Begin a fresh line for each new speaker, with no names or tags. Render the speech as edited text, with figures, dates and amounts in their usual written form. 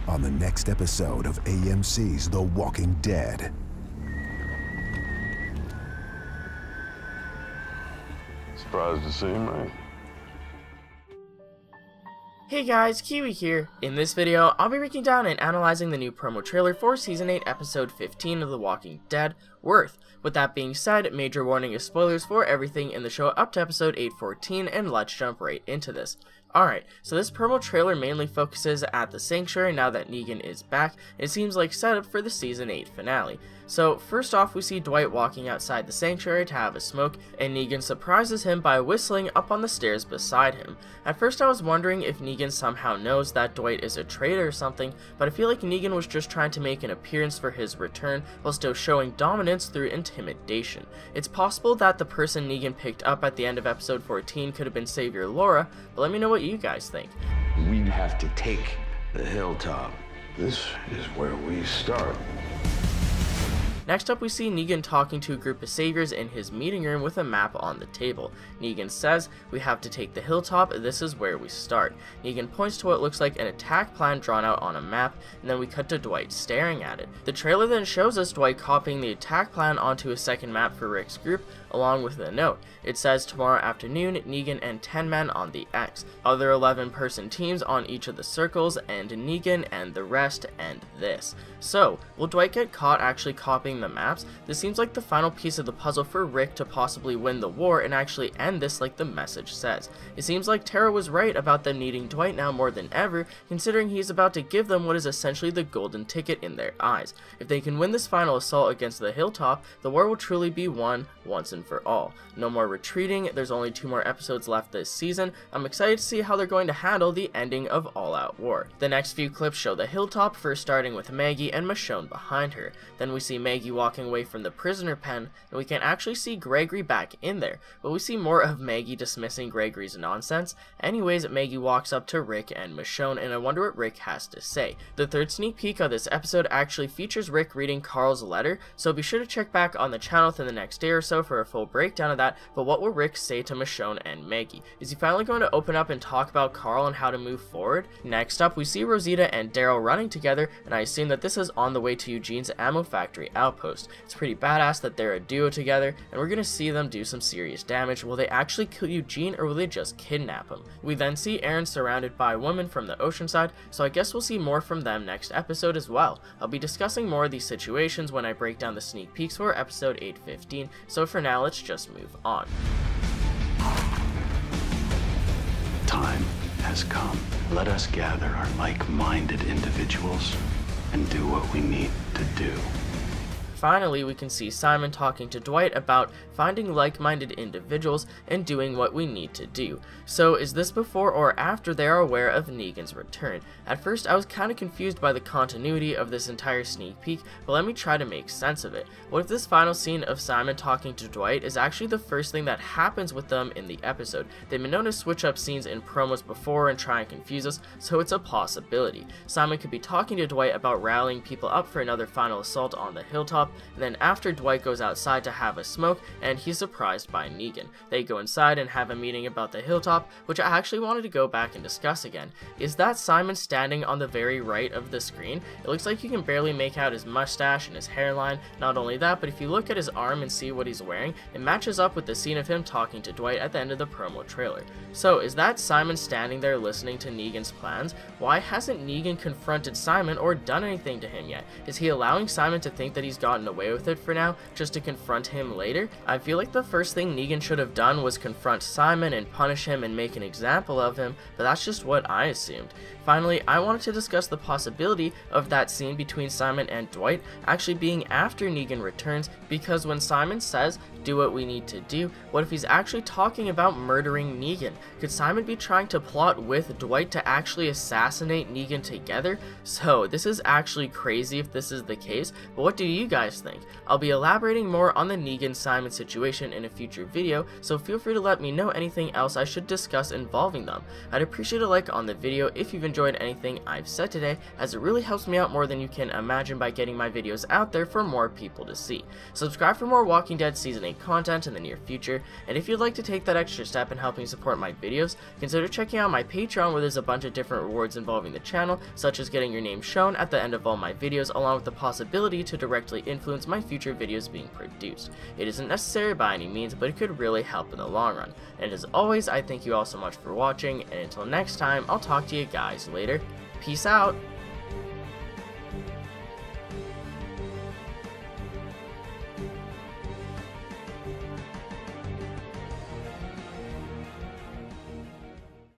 on the next episode of AMC's The Walking Dead.
Surprised to see me.
Hey guys, Kiwi here. In this video, I'll be breaking down and analyzing the new promo trailer for Season 8, Episode 15 of The Walking Dead, Worth. With that being said, major warning is spoilers for everything in the show up to Episode 8:14, and let's jump right into this. Alright, so this promo trailer mainly focuses at the Sanctuary now that Negan is back. It seems like setup for the Season 8 finale. So first off, we see Dwight walking outside the Sanctuary to have a smoke, and Negan surprises him by whistling up on the stairs beside him. At first I was wondering if Negan somehow knows that Dwight is a traitor or something, but I feel like Negan was just trying to make an appearance for his return while still showing dominance through intimidation. It's possible that the person Negan picked up at the end of episode 14 could have been Savior Laura, but let me know what you guys think.
We have to take the hilltop.
This is where we start.
Next up, we see Negan talking to a group of saviors in his meeting room with a map on the table. Negan says, "We have to take the hilltop, this is where we start." Negan points to what looks like an attack plan drawn out on a map, and then we cut to Dwight staring at it. The trailer then shows us Dwight copying the attack plan onto a second map for Rick's group, along with a note. It says, "Tomorrow afternoon, Negan and 10 men on the X, other 11-person teams on each of the circles, and Negan and the rest, and this." So, will Dwight get caught actually copying the maps? This seems like the final piece of the puzzle for Rick to possibly win the war and actually end this like the message says. It seems like Tara was right about them needing Dwight now more than ever, considering he's about to give them what is essentially the golden ticket in their eyes. If they can win this final assault against the hilltop, the war will truly be won once and for all. No more retreating, there's only 2 more episodes left this season. I'm excited to see how they're going to handle the ending of All Out War. The next few clips show the hilltop, first starting with Maggie and Michonne behind her. Then we see Maggie walking away from the prisoner pen, and we can actually see Gregory back in there, but we see more of Maggie dismissing Gregory's nonsense. Anyways, Maggie walks up to Rick and Michonne, and I wonder what Rick has to say. The third sneak peek of this episode actually features Rick reading Carl's letter, so be sure to check back on the channel within the next day or so for a full breakdown of that. But what will Rick say to Michonne and Maggie? Is he finally going to open up and talk about Carl and how to move forward? Next up, we see Rosita and Daryl running together, and I assume that this is on the way to Eugene's ammo factory outpost. It's pretty badass that they're a duo together, and we're gonna see them do some serious damage. Will they actually kill Eugene, or will they just kidnap him? We then see Aaron surrounded by women from the ocean side, so I guess we'll see more from them next episode as well. I'll be discussing more of these situations when I break down the sneak peeks for episode 8:15, so for now let's just move on.
Time has come. Let us gather our like-minded individuals and do what we need to do.
Finally, we can see Simon talking to Dwight about finding like-minded individuals and doing what we need to do. So is this before or after they are aware of Negan's return? At first I was kind of confused by the continuity of this entire sneak peek, but let me try to make sense of it. What if this final scene of Simon talking to Dwight is actually the first thing that happens with them in the episode? They've been known to switch up scenes in promos before and try and confuse us, so it's a possibility. Simon could be talking to Dwight about rallying people up for another final assault on the hilltop, and then after Dwight goes outside to have a smoke, and he's surprised by Negan. They go inside and have a meeting about the hilltop, which I actually wanted to go back and discuss again. Is that Simon standing on the very right of the screen? It looks like you can barely make out his mustache and his hairline. Not only that, but if you look at his arm and see what he's wearing, it matches up with the scene of him talking to Dwight at the end of the promo trailer. So is that Simon standing there listening to Negan's plans? Why hasn't Negan confronted Simon or done anything to him yet? Is he allowing Simon to think that he's gotten away with it for now, just to confront him later? I feel like the first thing Negan should have done was confront Simon and punish him and make an example of him, but that's just what I assumed. Finally, I wanted to discuss the possibility of that scene between Simon and Dwight actually being after Negan returns, because when Simon says, "do what we need to do," what if he's actually talking about murdering Negan? Could Simon be trying to plot with Dwight to actually assassinate Negan together? So this is actually crazy if this is the case, but what do you guys think? I'll be elaborating more on the Negan-Simon situation in a future video, so feel free to let me know anything else I should discuss involving them. I'd appreciate a like on the video if you've enjoyed anything I've said today, as it really helps me out more than you can imagine by getting my videos out there for more people to see. Subscribe for more Walking Dead Season 8 make content in the near future, and if you'd like to take that extra step in helping support my videos, consider checking out my Patreon, where there's a bunch of different rewards involving the channel, such as getting your name shown at the end of all my videos, along with the possibility to directly influence my future videos being produced. It isn't necessary by any means, but it could really help in the long run. And as always, I thank you all so much for watching, and until next time, I'll talk to you guys later. Peace out!